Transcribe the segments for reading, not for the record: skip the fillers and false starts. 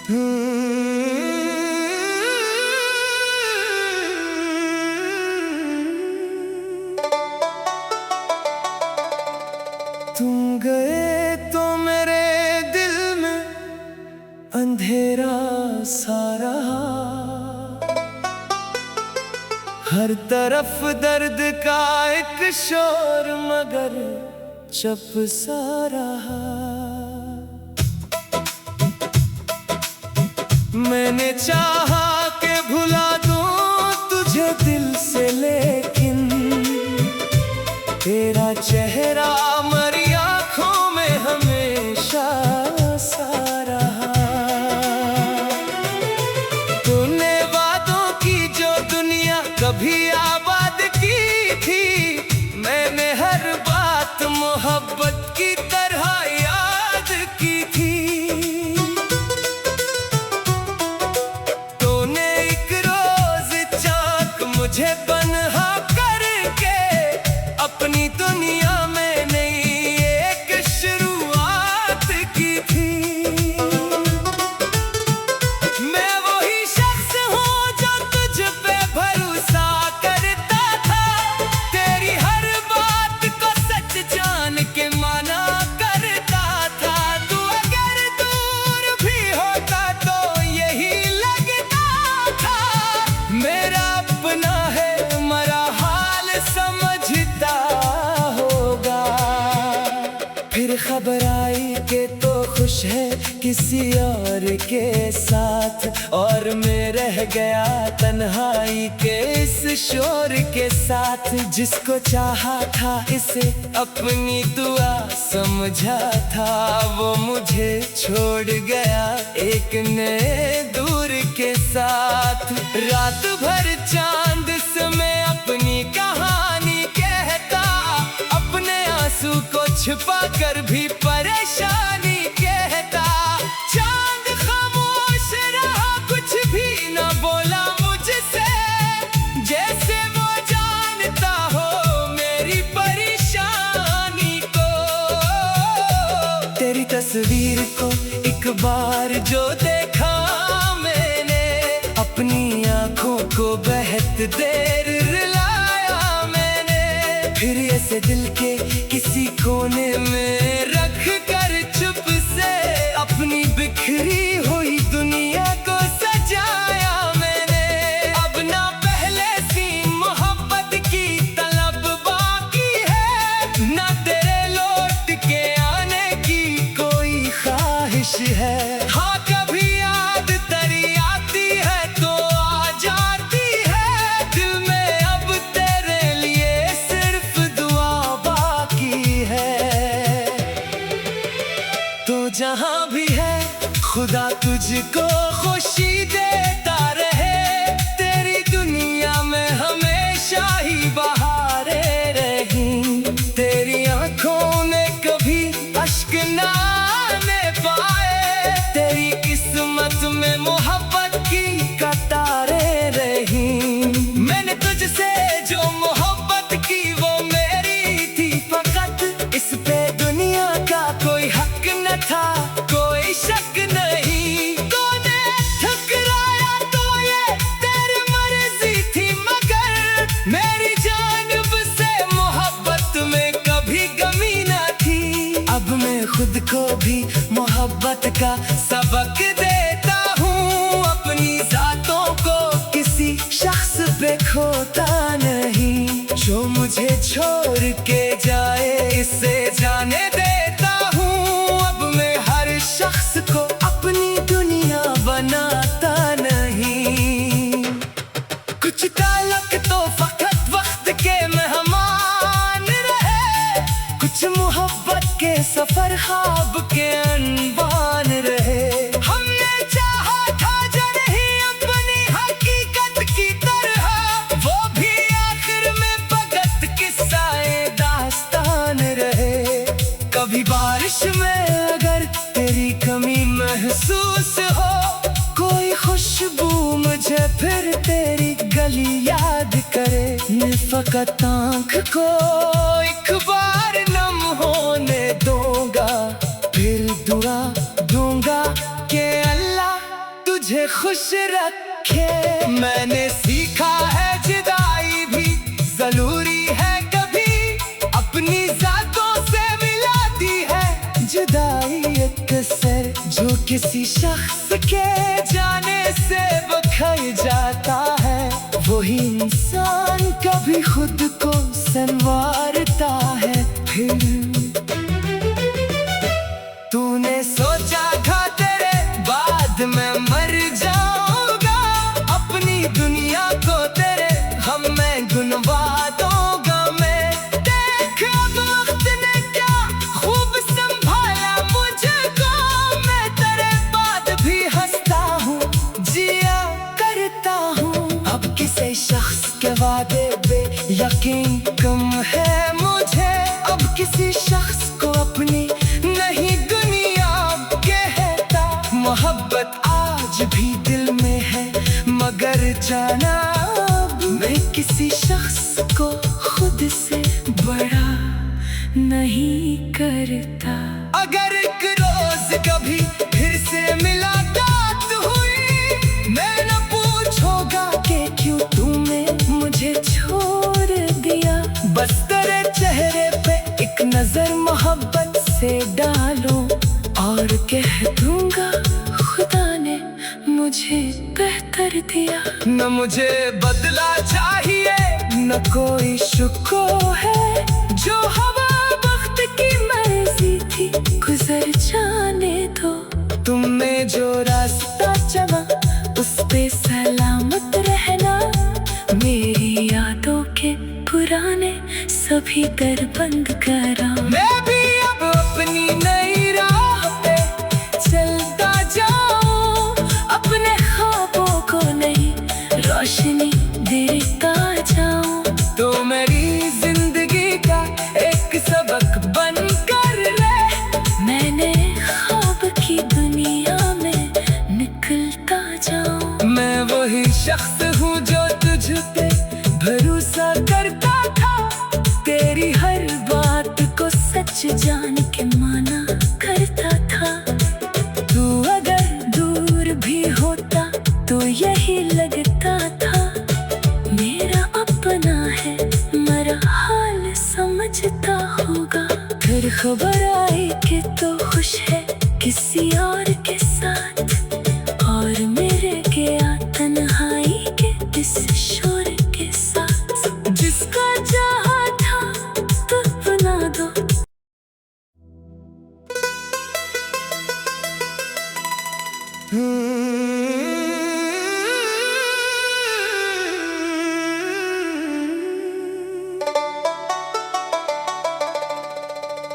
तुम गए तो मेरे दिल में अंधेरा सा रहा, हर तरफ दर्द का एक शोर मगर चुप सा रहा। मैंने चाहा कि भुला दूं तुझे दिल से, लेकिन तेरा चेहरा मेरी आँखों में हमेशा सा रहा। तूने वादों की जो दुनिया कभी आबाद की थी, मैंने हर बात मोहब्बत की तरह याद की थी। तूने एक रोज चाक मुझे पन्हा करके अपनी दुनिया में नई एक शुरुआत की थी। मैं वही शख्स हूँ जो तुझ पे भरोसा करता था, तेरी हर बात को सच जान के माना करता था। तू अगर दूर भी होता तो यही लगता था मेरा अपना है, मरा हाल समझता होगा। फिर खबर आई कि तो खुश है किसी और के साथ, और मैं रह गया तन्हाई के इस शोर के साथ। जिसको चाहा था इसे अपनी दुआ समझा था, वो मुझे छोड़ गया एक नए दूर के साथ। रात भर चांद से मैं अपनी कहानी कहता, अपने आंसू को छुपा कर भी परेशानी कहता। चांद खामोश रहा, कुछ भी न बोला मुझसे, जैसे वो जानता हो मेरी परेशानी को। तेरी तस्वीर को एक बार जो देखा मैंने, अपनी आंखों को बहुत देर रुलाया मैंने। फिर ऐसे दिल के किसी कोने में रख कर चुप से अपनी बिखरी हुई दुनिया को सजाया मैंने। अब ना पहले सी मोहब्बत की तलब बाकी है, ना तेरे लौट के आने की कोई ख्वाहिश है। हाँ, कभी याद तेरी आती है तो आ जाती है दिल में, अब तेरे लिए सिर्फ दुआ बाकी है। तो जहां भी है खुदा तुझको खुशी देता रहे, तेरी दुनिया में हमेशा ही बहारें रही। तेरी आंखों में कभी अश्क ना आने पाए, तेरी किस्मत में मोहब्बत की कतारें रही। मैंने तुझसे जो मोहब्बत की वो मेरी थी फकत, इस पे दुनिया का कोई हक न था, कोई शक नहीं। तूने ठुकराया तो ये तेरी मर्जी थी, मगर मेरी जानिब से मोहब्बत में कभी कमी न थी। अब मैं खुद को भी मोहब्बत का सबक देता हूँ, अपनी ज़ातों को किसी शख्स पे खोता नहीं। जो मुझे छोड़ के जाए इसे जाने देता हूँ, अब मैं हर शख्स को अपनी दुनिया बनाता नहीं। कुछ ताल्लुक तो फकत वक्त के मेहमान रहे, कुछ मोहब्बत के सफर ख्वाब के अनवान रहे। हमने चाहा था जो नहीं अपनी हकीकत की तरह, वो भी आखिर में फकत किस्साए दास्तान रहे। कभी बारिश में अगर तेरी कमी महसूस हो, कोई खुशबू मुझे फिर तेरी गली याद करे। मैं फकत आँख को एक बार नम होने दूंगा, फिर दुआ दूंगा कि अल्लाह खुश रखे। मैंने सीखा है जुदाई भी जरूरी है, कभी अपनी जातों से मिलाती है जुदाई एक सर जो किसी शख्स के जाने से बखर जाता है। वही इंसान कभी खुद को संवारता है। फिर तूने सोचा था तेरे बाद मैं मर जाऊंगा, अपनी दुनिया को तेरे हम मैं गुनवा दूंगा। मैं देख अब वक्त ने क्या खूब संभाला मुझको, मैं तेरे बाद भी हंसता हूँ जिया करता हूँ। अब किसी शख्स के वादे पे यकीन कम है मुझे, अब किसी शख्स को अपनी नहीं दुनिया कहता। मोहब्बत आज भी दिल में है मगर जाना अब मैं किसी शख्स को खुद से बड़ा नहीं करता। अगर एक रोज कभी फिर से मुलाकात हुई, मैं न पूछूंगा कि क्यों तूने मुझे छोड़ दिया। बस तेरे चेहरे पे एक नजर मोहब्बत से डालो और कह दूंगा खुदा ने मुझे बेहतर दिया। न मुझे बदला चाहिए न कोई शुक्र है, जो हवा वक्त की मर्जी थी गुजर जाने दो। तुमने जो रास्ता चला उस पे सलामत रहना, मेरी यादों के पुराने सभी दर बंद करा। मैं भी अब अपनी नई राह पे चलता जाऊं, अपने ख्वाबों को नई रोशनी देता जाऊं। तो मेरी जिंदगी का एक सबक बन कर रहे, मैंने ख्वाब की दुनिया में निकलता जाऊं। मैं वही शख्स हूँ जो तुझ पे भरोसा करता था, तेरी हर बात को सच जान के माना करता था। तू अगर दूर भी होता तो यही लगता था मेरा अपना है, मेरा हाल समझता होगा। फिर खबर आई कि तो खुश है किसी और के साथ, और मेरे गया तन्हाई के इस शोर के साथ। जिसका चाहा था तो बना दो।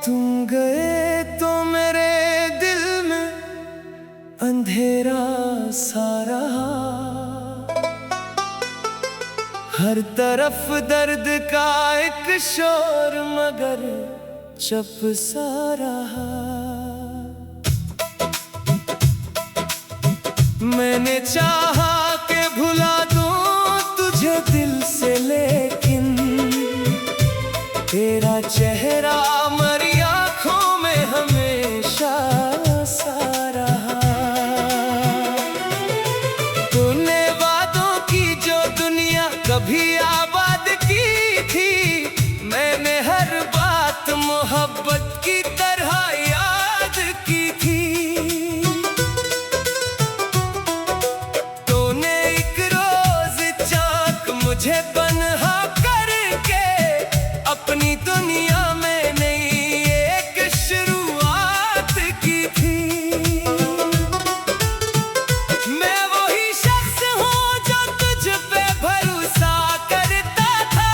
तुम गए तो मेरे दिल में अंधेरा सा रहा, हर तरफ दर्द का एक शोर मगर चुप सा रहा। मैंने चाहा कि भुला दूं तुझे दिल से, लेकिन तेरा चेहरा मेरी आँखों में हमेशा सा रहा। तूने वादों की जो दुनिया कभी आबाद की थी, मैंने हर बात मोहब्बत की तरह याद की थी। तूने एक रोज चाक मुझे पन्हा करके अपनी दुनिया में नई एक शुरुआत की थी। मैं वही शख्स हूँ जो तुझ पे भरोसा करता था,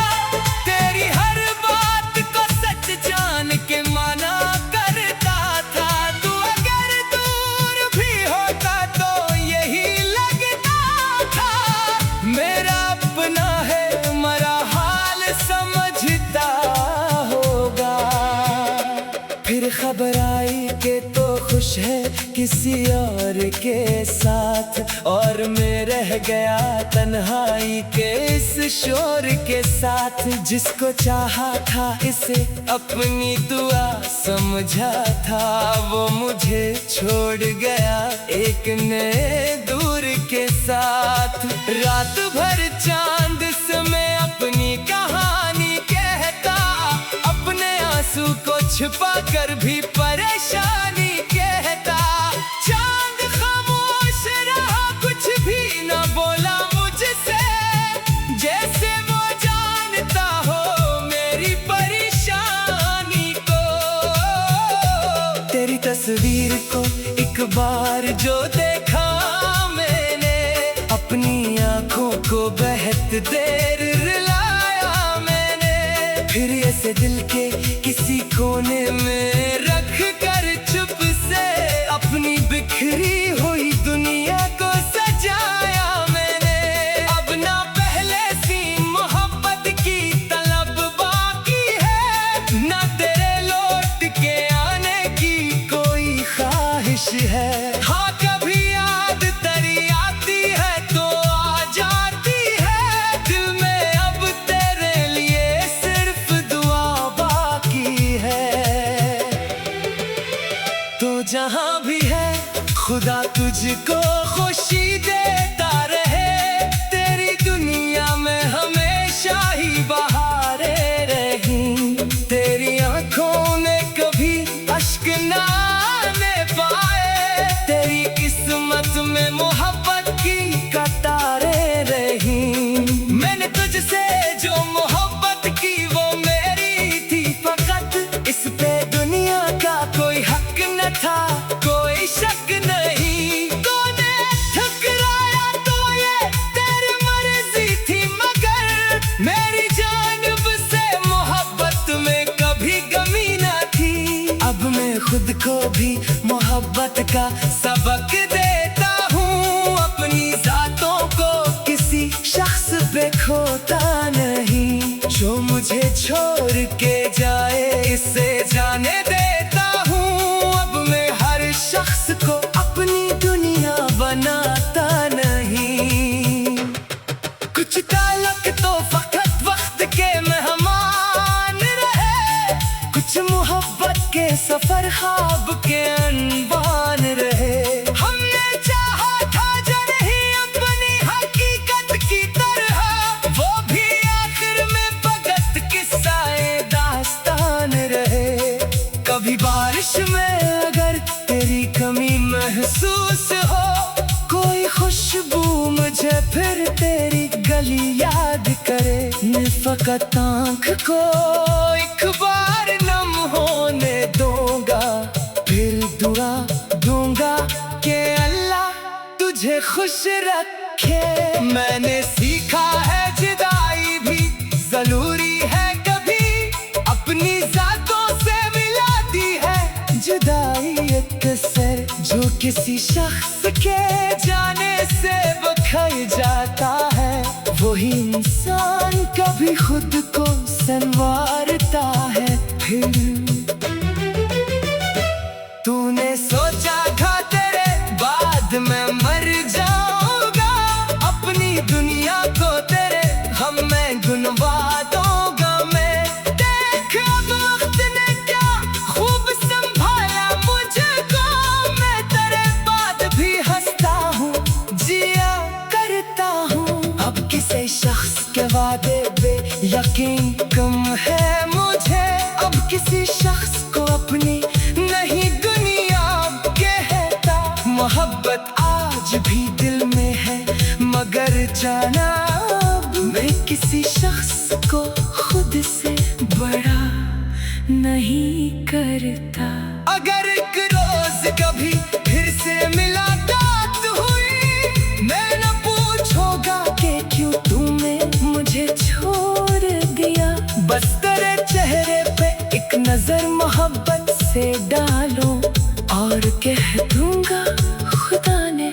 तेरी हर बात को सच जान के माना करता था। तू अगर दूर भी होता तो यही लगता था मेरा अपना है, मेरा हाल समझता होगा। फिर खबर आई कि तो खुश है किसी और के साथ, और मैं रह गया तन्हाई के इस शोर के साथ। जिसको चाहा था इसे अपनी दुआ समझा था, वो मुझे छोड़ गया एक नए दूर के साथ। रात भर चांद से मैं अपनी कहानी कहता, अपने आंसू को छुपा कर भी परेशानी कहता। चांद खामोश रहा, कुछ भी न बोला मुझसे, जैसे वो जानता हो मेरी परेशानी को। तेरी तस्वीर को एक बार जो देखा मैंने, अपनी आंखों को बहुत देर रुलाया मैंने। फिर ऐसे दिल के किसी कोने में रख कर चुप से अपनी बिखरी हुई दुनिया को सजाया मैंने। अब ना पहले सी मोहब्बत की तलब बाकी है, ना तेरे लौट के आने की कोई ख्वाहिश है। हाँ, कभी याद तेरी आती है तो आ जाती है दिल में, अब तेरे लिए सिर्फ दुआ बाकी है। तो जहाँ भी है खुदा तुझको खुशी देता रहे, तेरी दुनिया में हमेशा ही बहारें रही। तेरी आंखों में कभी अश्क ना आने पाए, तेरी किस्मत में मोहब्बत की कतारें रही। मैंने तुझसे जो मोहब्बत की वो मेरी थी फकत, इस पे दुनिया का कोई हक न था, कोई शक नहीं। तूने ठुकराया तो ये तेरी मर्जी थी, मगर मेरी जानिब से मोहब्बत में कभी कमी न थी। अब मैं खुद को भी मोहब्बत का सबक देता हूँ, अपनी ज़ातों को किसी शख्स पे खोता नहीं। जो मुझे छोड़ के जाए इसे जाने देता हूँ, अब मैं हर शख्स को अपनी दुनिया बनाता नहीं। कुछ ताल्लुक तो फकत वक्त के मेहमान रहे, कुछ मोहब्बत के सफर ख्वाब के अनवान रहे। हमने चाहा था जो नहीं अपनी हकीकत की तरह, वो भी आखिर में फकत किस्साए दास्तान रहे। कभी बारिश में अगर तेरी कमी महसूस हो, कोई खुशबू मुझे फिर तेरी गली याद करे। मैं फकत आँख को एक बार नम होने दूंगा, फिर दुआ दूंगा कि अल्लाह तुझे खुश रखे। मैंने सीखा है जुदाई भी जरूरी है, कभी अपनी ज़ातों से मिलाती है। जुदाई एक असर जो किसी शख्स के जाने से बखर जाता है, वही इंसान कभी खुद को संवारता है। फिर तूने सोचा था तेरे बाद मैं मर जाऊंगा, अपनी दुनिया को तेरे हम में गुनवा दूंगा मैं। देख अब वक्त ने क्या खूब संभाला मुझको, मैं तेरे बाद भी हंसता हूँ, जिया करता हूँ। अब किसी शख्स के वादे पे यकीन कम है मुझे, अब किसी शख्स को अपनी नहीं दुनिया कहता। मोहब्बत आज भी दिल में है, मगर जाना अब मैं किसी शख्स को खुद से बड़ा नहीं करता। अगर एक रोज कभी फिर से मुलाकात हुई, मैं न पूछूंगा कि क्यों तूने मुझे छोड़ दिया। बस तेरे चेहरे पे एक नजर मोहब्बत से डालो और कह दूंगा खुदा ने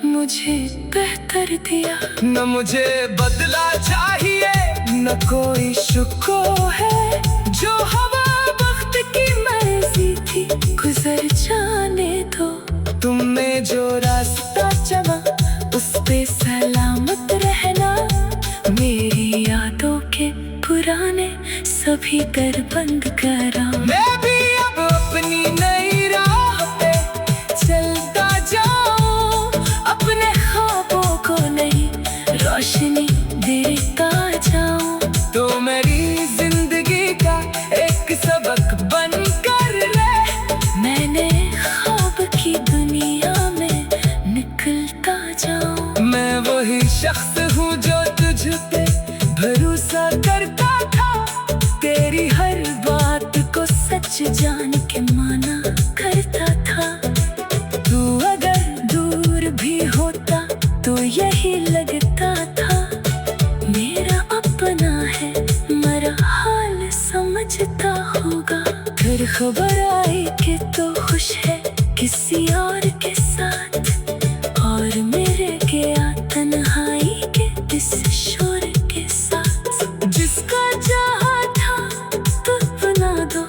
मुझे बेहतर दिया। न मुझे बदला चाहिए न कोई शुक्र है, जो हवा वक्त की मर्जी थी गुजर जाने दो। तुमने जो रास्ता चला उस पे सलामत रहना, मेरी यादों के पुराने सभी दर बंद करा। मैं भी अब अपनी नई राह पे चलता जाऊं, अपने ख्वाबों को रोशनी देता जाऊं, तो मेरी जिंदगी का एक सबक बन कर रहे। मैंने ख्वाब की दुनिया में निकलता जाऊं। मैं वही शख्स हूँ जो तुझ पे भरोसा करता था, तेरी हर बात को सच जान के माना करता था। तू अगर दूर भी होता तो यही लगता था, मेरा अपना है, मेरा हाल समझता होगा। फिर खबर आई कि तो खुश है किसी और के साथ, और मेरे गया तन्हाई के इस शोर के साथ। जिसका चाहा था तो बना दो।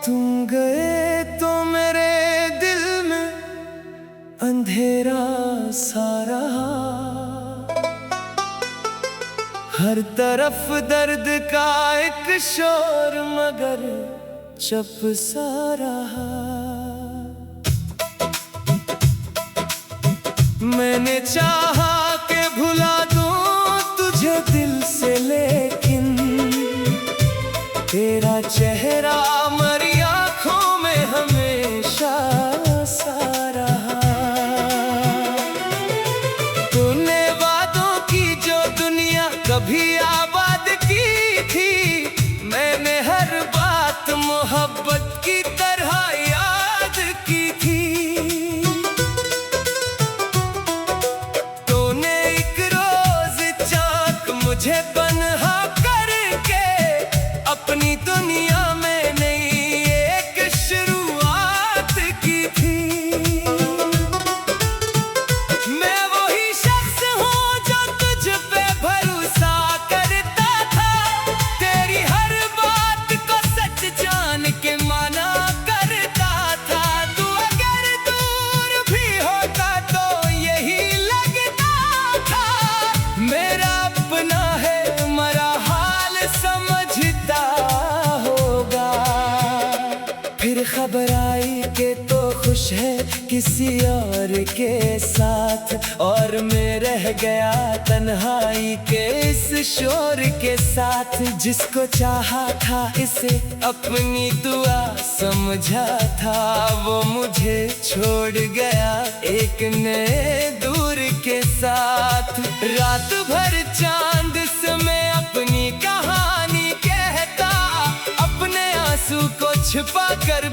तुम गए तो मेरे दिल में अंधेरा सा रहा, हर तरफ दर्द का एक शोर मगर चुप सा रहा। मैंने चाहा कि भुला दूं तुझे दिल से, लेकिन तेरा चेहरा मेरी आँखों में हमेशा सा रहा। तूने वादों की जो दुनिया कभी आबाद की थी, मैंने हर बात मोहब्बत की तरह याद की थी। तूने एक रोज चाक मुझे पनहा करके अपनी दुनिया में नई एक शुरुआत की थी। मैं वही शख्स हूँ जो तुझ पे भरोसा करता था, तेरी हर बात को सच जान के माना करता था। तू अगर दूर भी होता तो यही लगता था, मेरा अपना है, मेरा हाल समझता होगा। फिर खबर आई कि तो खुश है किसी और के साथ, और मैं रह गया तन्हाई के इस शोर के साथ। जिसको चाहा था इसे अपनी दुआ समझा था, वो मुझे छोड़ गया एक नए दूर के साथ। रात भर चांद से मैं अपनी कहानी कहता, अपने आंसू को छिपा कर